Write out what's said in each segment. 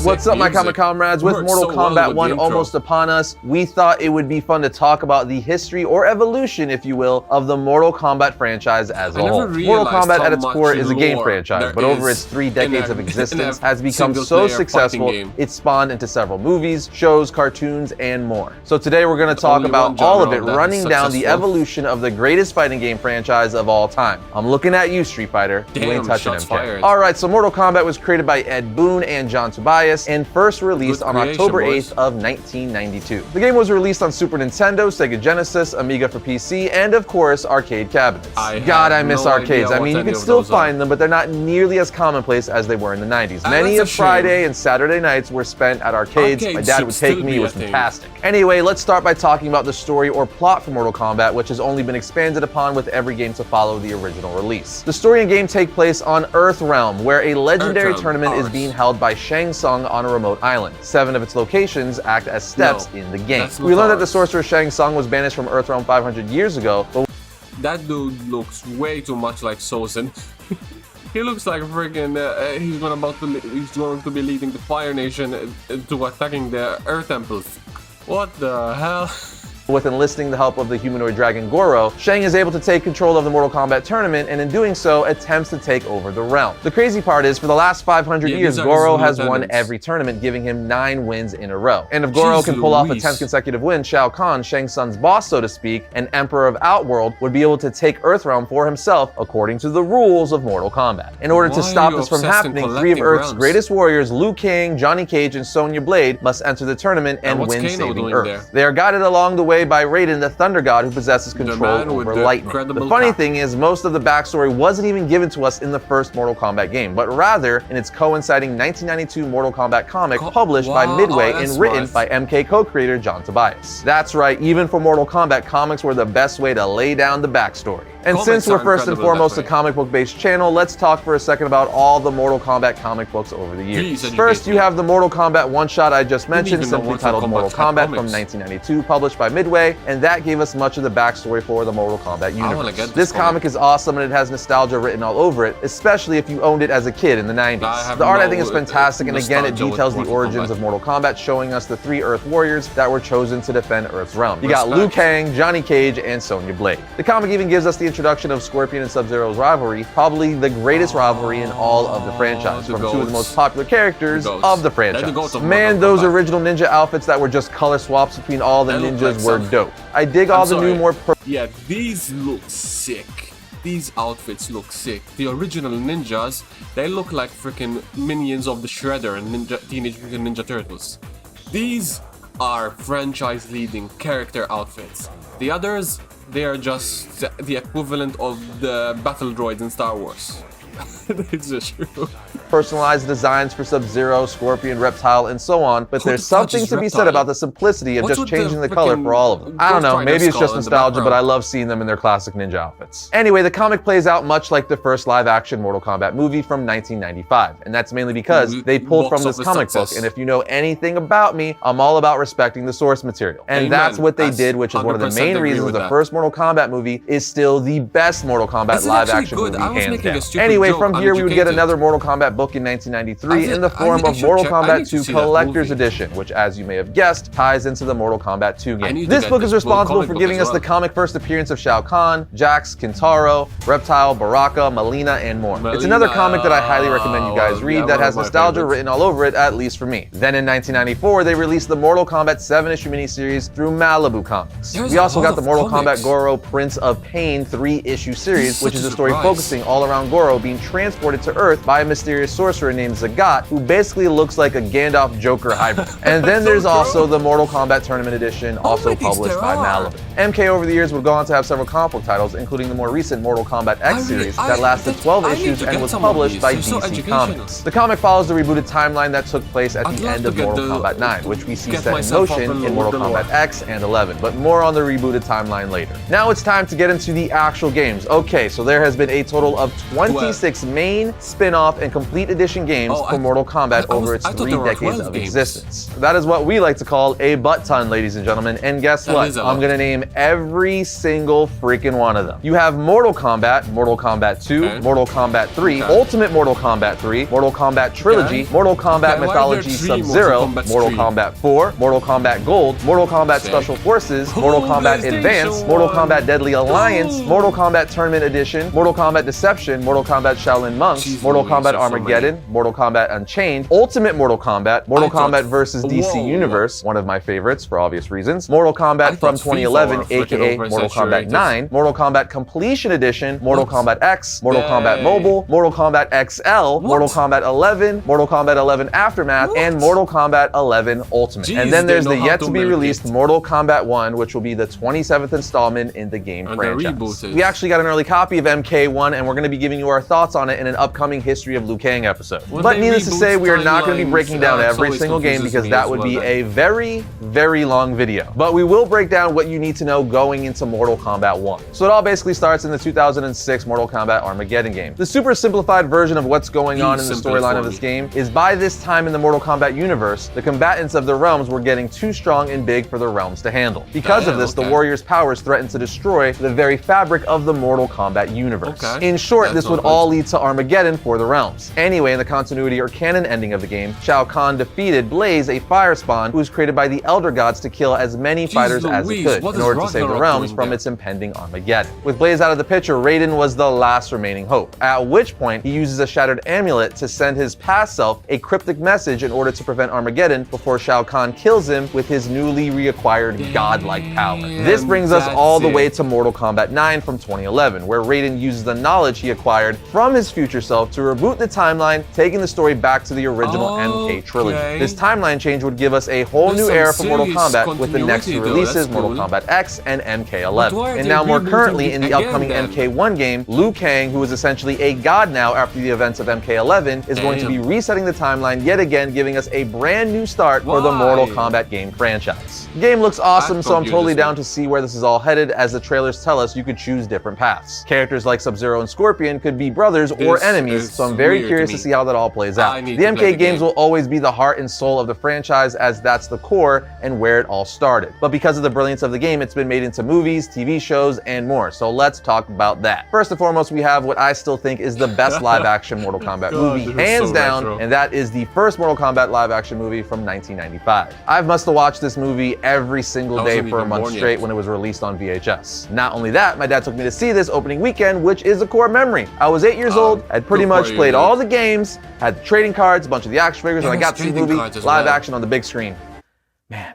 What's up, my comic comrades? With Mortal Kombat 1 almost upon us, we thought it would be fun to talk about the history or evolution, if you will, of the Mortal Kombat franchise as a whole. Mortal Kombat at its core is a game franchise, but over its 3 decades of existence has become so successful, it spawned into several movies, shows, cartoons, and more. So today we're going to talk about all of it, running down the evolution of the greatest fighting game franchise of all time. I'm looking at you, Street Fighter. You ain't touching MK. Alright, so Mortal Kombat was created by Ed Boon and John Tobias and first released on October 8th of 1992. The game was released on Super Nintendo, Sega Genesis, Amiga for PC, and of course, arcade cabinets. God, I miss arcades. I mean, you can still find them, but they're not nearly as commonplace as they were in the 90s. Many of Friday and Saturday nights were spent at arcades. My dad would take me. It was fantastic. Anyway, let's start by talking about the story or plot for Mortal Kombat, which has only been expanded upon with every game to follow the original release. The story and game take place on Earthrealm, where a legendary tournament is being held by Shang Tsung on a remote island. 7 of its locations act as steps in the game. We learned that the sorcerer Shang Tsung was banished from Earthrealm 500 years ago, but that dude looks way too much like Sozin. He looks like freaking he's going to be leading the Fire Nation to attacking the Earth Temples. What the hell? With enlisting the help of the humanoid dragon Goro, Shang is able to take control of the Mortal Kombat tournament and in doing so attempts to take over the realm. The crazy part is, for the last 500 years, Goro has won every tournament, giving him 9 wins in a row. And if Goro can pull off a 10th consecutive win, Shao Kahn, Shang Tsung's boss so to speak, and Emperor of Outworld, would be able to take Earthrealm for himself according to the rules of Mortal Kombat. In order to stop this from happening, 3 of Earth's greatest warriors, Liu Kang, Johnny Cage, and Sonya Blade, must enter the tournament and win saving Earth. They are guided along the way by Raiden, the Thunder God, who possesses control over lightning. The funny thing is, most of the backstory wasn't even given to us in the first Mortal Kombat game, but rather in its coinciding 1992 Mortal Kombat comic published by Midway and written by MK co-creator John Tobias. That's right, even for Mortal Kombat, comics were the best way to lay down the backstory. And since we're first and foremost a comic book based channel, let's talk for a second about all the Mortal Kombat comic books over the years. First, you have the Mortal Kombat one-shot I just mentioned, simply titled Mortal Kombat from 1992, published by Midway, and that gave us much of the backstory for the Mortal Kombat universe. This comic is awesome and it has nostalgia written all over it, especially if you owned it as a kid in the 90s. The art I think is fantastic, and again it details the origins of Mortal Kombat, showing us the 3 Earth warriors that were chosen to defend Earth's realm. You got Liu Kang, Johnny Cage, and Sonya Blade. The comic even gives us the introduction of Scorpion and Sub-Zero's rivalry, probably the greatest rivalry in all of the franchise, from 2 of the most popular characters of the franchise. Man, those original ninja outfits that were just color swaps between all the ninjas were dope. I dig all the new yeah, these look sick. These outfits look sick. The original ninjas, they look like freaking minions of the Shredder and Teenage Mutant Ninja Turtles. These are franchise-leading character outfits. The others, they are just the equivalent of the battle droids in Star Wars. It's just true. Personalized designs for Sub-Zero, Scorpion, Reptile, and so on, but there's something to be said about the simplicity of just changing the color for all of them. I don't know, maybe it's just nostalgia, but I love seeing them in their classic ninja outfits. Anyway, the comic plays out much like the first live-action Mortal Kombat movie from 1995, and that's mainly because they pulled from this comic book, and if you know anything about me, I'm all about respecting the source material. And that's what they did, which is one of the main reasons the first Mortal Kombat movie is still the best Mortal Kombat live-action movie, hands down. Anyway, from here we would get another Mortal Kombat book in 1993 in the form of Mortal Kombat 2 Collector's Edition, which, as you may have guessed, ties into the Mortal Kombat 2 game. This book is responsible for giving us the comic first appearance of Shao Kahn, Jax, Kintaro, Reptile, Baraka, Melina, and more. It's another comic that I highly recommend you guys read that has nostalgia written all over it, at least for me. Then in 1994, they released the Mortal Kombat 7-issue miniseries through Malibu Comics. We also got the Mortal Kombat Goro Prince of Pain 3-issue series, which is a story focusing all around Goro being transported to Earth by a mysterious sorcerer named Zagat, who basically looks like a Gandalf Joker hybrid. And then there's also the Mortal Kombat Tournament Edition, also published by Malibu. MK over the years would go on to have several comic book titles, including the more recent Mortal Kombat X series that lasted 12 issues and was published by DC Comics. The comic follows the rebooted timeline that took place at the end of Mortal Kombat 9, which we see set in motion in Mortal Kombat X and 11, but more on the rebooted timeline later. Now it's time to get into the actual games. Okay, so there has been a total of 26 6 main, spin-off, and complete edition games for Mortal Kombat over its 3 decades of existence. That is what we like to call a butt ton, ladies and gentlemen, and guess what? I'm gonna name every single freaking one of them. You have Mortal Kombat, Mortal Kombat 2, Mortal Kombat 3, Ultimate Mortal Kombat 3, Mortal Kombat Trilogy, Mortal Kombat Mythology Sub-Zero, Mortal Kombat 4, Mortal Kombat Gold, Mortal Kombat Special Forces, Mortal Kombat Advance, Mortal Kombat Deadly Alliance, Mortal Kombat Tournament Edition, Mortal Kombat Deception, Mortal Kombat Shaolin Monks, Mortal Kombat Armageddon, Mortal Kombat Unchained, Ultimate Mortal Kombat, Mortal Kombat vs. DC Universe, one of my favorites for obvious reasons, Mortal Kombat from 2011, aka Mortal Kombat 9, Mortal Kombat Completion Edition, Mortal Kombat X, Mortal Kombat Mobile, Mortal Kombat XL, Mortal Kombat 11, Mortal Kombat 11 Aftermath, and Mortal Kombat 11 Ultimate. And then there's the yet to be released Mortal Kombat 1, which will be the 27th installment in the game franchise. We actually got an early copy of MK1, and we're going to be giving you our thoughts on it in an upcoming History of Liu Kang episode. But needless to say, we are not going to be breaking down every single game because that would be a very, very long video. But we will break down what you need to know going into Mortal Kombat 1. So it all basically starts in the 2006 Mortal Kombat Armageddon game. The super simplified version of what's going on in the storyline of this game is by this time in the Mortal Kombat universe, the combatants of the realms were getting too strong and big for the realms to handle. Because of this, the warriors' powers threatened to destroy the very fabric of the Mortal Kombat universe. In short, this would all lead to Armageddon for the realms. Anyway, in the continuity or canon ending of the game, Shao Kahn defeated Blaze, a fire spawn who was created by the Elder Gods to kill as many fighters as he could in order to save the realms from its impending Armageddon. With Blaze out of the picture, Raiden was the last remaining hope, at which point he uses a shattered amulet to send his past self a cryptic message in order to prevent Armageddon before Shao Kahn kills him with his newly reacquired godlike power. This brings us all the way to Mortal Kombat 9 from 2011, where Raiden uses the knowledge he acquired from his future self to reboot the timeline, taking the story back to the original MK trilogy. This timeline change would give us a whole new era for Mortal Kombat with the next two releases, Mortal Kombat X and MK11. And now more currently in the upcoming MK1 game, Liu Kang, who is essentially a god now after the events of MK11, is going to be resetting the timeline yet again, giving us a brand new start for the Mortal Kombat game franchise. The game looks awesome, so I'm totally down to see where this is all headed, as the trailers tell us you could choose different paths. Characters like Sub-Zero and Scorpion could be brothers or enemies, so I'm very curious to see how that all plays out. The MK games will always be the heart and soul of the franchise, as that's the core and where it all started. But because of the brilliance of the game, it's been made into movies, TV shows, and more, so let's talk about that. First and foremost, we have what I still think is the best live-action Mortal Kombat movie, hands down, and that is the first Mortal Kombat live-action movie from 1995. I must have watched this movie every single day for a month straight when it was released on VHS. Not only that, my dad took me to see this opening weekend, which is a core memory. I was 8 years old, had pretty much played all the games, had the trading cards, a bunch of the action figures, and I got to see the movie live action on the big screen. Man,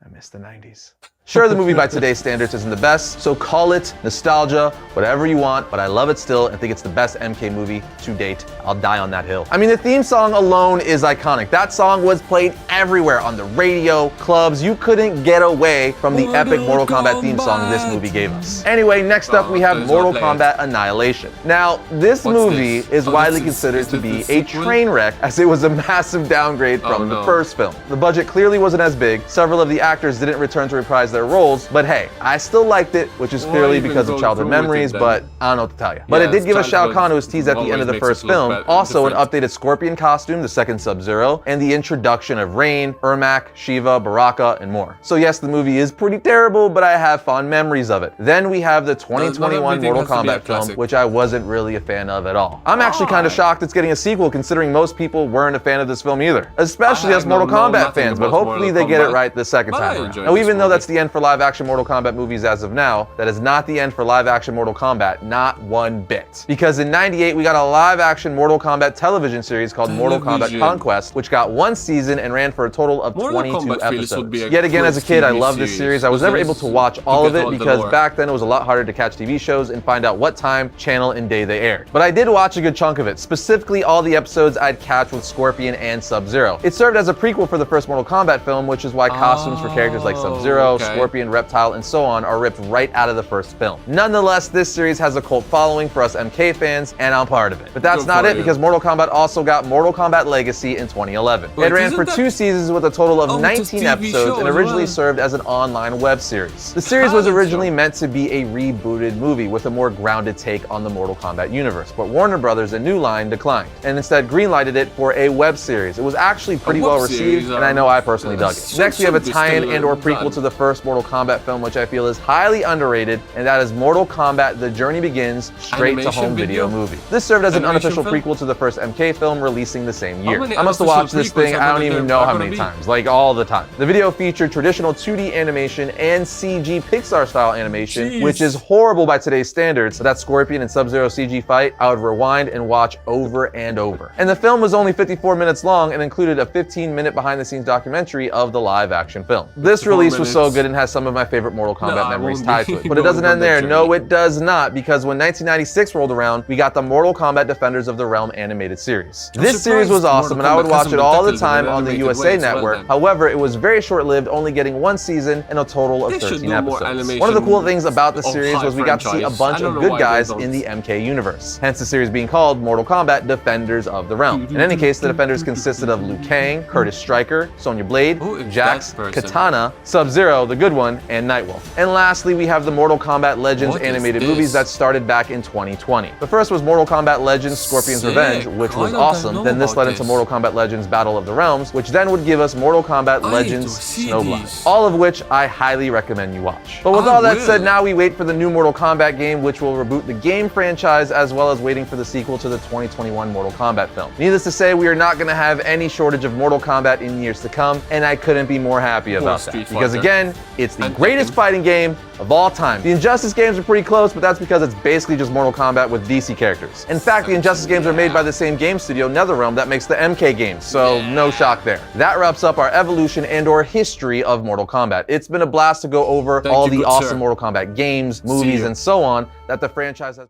I miss the 90s. Sure, the movie by today's standards isn't the best, so call it nostalgia, whatever you want, but I love it still and think it's the best MK movie to date. I'll die on that hill. I mean, the theme song alone is iconic. That song was played everywhere, on the radio, clubs. You couldn't get away from the epic Mortal Kombat theme song this movie gave us. Anyway, next up we have Mortal Kombat Annihilation. Now, this movie is widely considered to be a train wreck, as it was a massive downgrade from the first film. The budget clearly wasn't as big. Several of the actors didn't return to reprise their roles, but hey, I still liked it, which is clearly because of childhood memories, but I don't know what to tell you. But it did give us Shao Kahn, who was teased at the end of the first film, also an updated Scorpion costume, the second Sub-Zero, and the introduction of Rain, Ermac, Shiva, Baraka, and more. So yes, the movie is pretty terrible, but I have fond memories of it. Then we have the 2021 Mortal Kombat film, which I wasn't really a fan of at all. I'm actually kind of shocked it's getting a sequel, considering most people weren't a fan of this film either, especially us Mortal Kombat fans, but hopefully they get it right the second time around. Now, even though that's the end for live-action Mortal Kombat movies as of now, that is not the end for live-action Mortal Kombat, not one bit. Because in '98, we got a live-action Mortal Kombat television series called Mortal Kombat Conquest, which got 1 season and ran for a total of 22 episodes. Yet again, as a kid, I loved this series. I was never able to watch all of it because back then it was a lot harder to catch TV shows and find out what time, channel, and day they aired. But I did watch a good chunk of it, specifically all the episodes I'd catch with Scorpion and Sub-Zero. It served as a prequel for the first Mortal Kombat film, which is why costumes for characters like Sub-Zero, Scorpion, Reptile, and so on are ripped right out of the first film. Nonetheless, this series has a cult following for us MK fans, and I'm part of it. But that's not it, because Mortal Kombat also got Mortal Kombat Legacy in 2011. It ran for 2 seasons with a total of 19 episodes and originally served as an online web series. The series was originally meant to be a rebooted movie with a more grounded take on the Mortal Kombat universe, but Warner Brothers and New Line declined, and instead greenlighted it for a web series. It was actually pretty well received, and I know I personally dug it. Next, we have a tie-in and or prequel to the first Mortal Kombat film, which I feel is highly underrated, and that is Mortal Kombat The Journey Begins, straight to home video movie. This served as an unofficial prequel to the first MK film, releasing the same year. I must have watched this thing, I don't even know how many times, like all the time. The video featured traditional 2D animation and CG Pixar-style animation, which is horrible by today's standards. So that Scorpion and Sub-Zero CG fight, I would rewind and watch over and over. And the film was only 54 minutes long and included a 15-minute behind-the-scenes documentary of the live-action film. This release was so good and has some of my favorite Mortal Kombat memories tied to it. But it doesn't end there. No, it does not, because when 1996 rolled around, we got the Mortal Kombat Defenders of the Realm animated series. This series was awesome, and I would watch it all the time on the USA Network. However, it was very short-lived, only getting 1 season and a total of 13 episodes. One of the cool things about the series was we got to see a bunch of good guys in the MK universe, hence the series being called Mortal Kombat Defenders of the Realm. In any case, the Defenders consisted of Liu Kang, Curtis Stryker, Sonya Blade, Jax, Katana, Sub-Zero, the good one, and Nightwolf. And lastly, we have the Mortal Kombat Legends animated movies that started back in 2020. The first was Mortal Kombat Legends Scorpion's Revenge, which was awesome. Then this led into Mortal Kombat Legends Battle of the Realms, which then would give us Mortal Kombat Legends Snowblood, all of which I highly recommend you watch. But with all that said, now we wait for the new Mortal Kombat game, which will reboot the game franchise, as well as waiting for the sequel to the 2021 Mortal Kombat film. Needless to say, we are not going to have any shortage of Mortal Kombat in years to come, and I couldn't be more happy about that. Because again, it's the greatest fighting game of all time. The Injustice games are pretty close, but that's because it's basically just Mortal Kombat with DC characters. In fact, the Injustice games are made by the same game studio, NetherRealm, that makes the MK games, so no shock there. That wraps up our evolution and or history of Mortal Kombat. It's been a blast to go over all the awesome Mortal Kombat games, movies, and so on that the franchise has